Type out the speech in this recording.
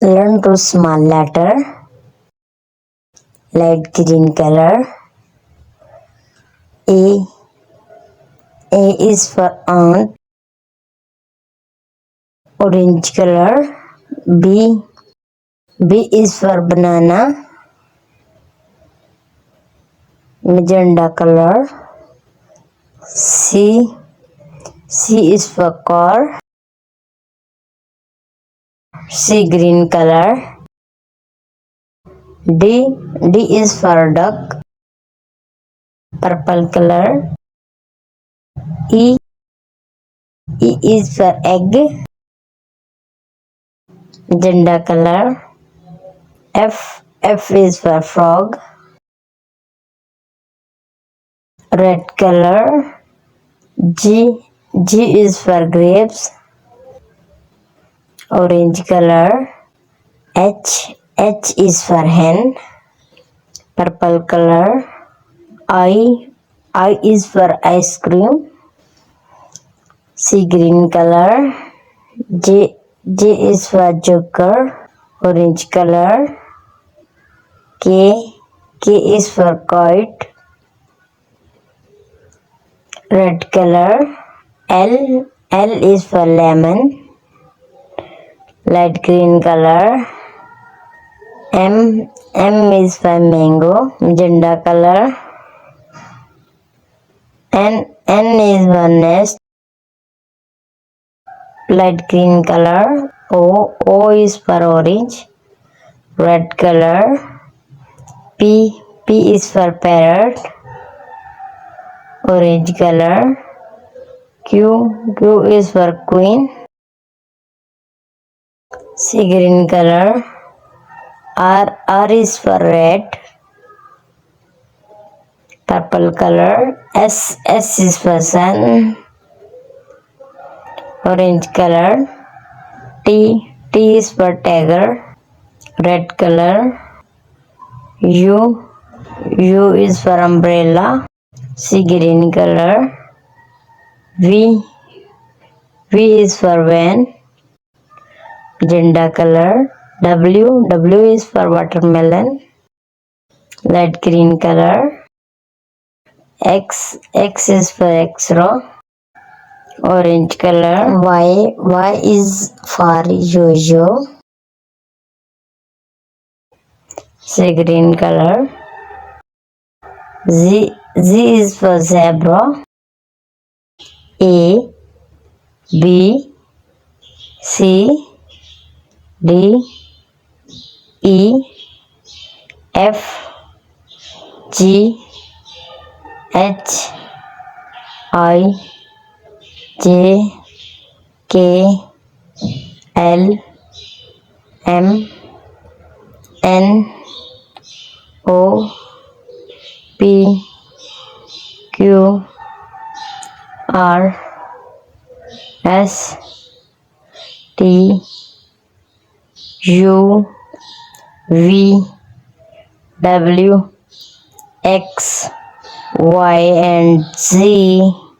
Learn to small letter. Light green color. A is for ant. Orange color. B is for banana. Magenta color. C is for car. C green color. D is for duck. Purple color. E is for egg. Magenta color. F is for frog. Red color. G is for grapes. Orange color. H is for hen. Purple color. I is for ice cream. C green color. J is for joker. Orange color. K is for kite. Red color. L is for lemon. Light green color. M is for mango. Magenta color. N is for nest. Light green color. O is for orange. Red color. P is for parrot. Orange color. Q is for queen. C green color. R is for red. Purple color. S is for sun. Orange color. T is for tiger. Red color. U is for umbrella. C green color. V is for van. Magenta color. W is for watermelon. Light green color. X is for x-ray. Orange color. Y is for yo-yo. C green color. Z is for zebra. A, B, C, D, E, F, G, H, I, J, K, L, M, N, O, P, Q, R, S, T, U, V, W, X, Y, and Z.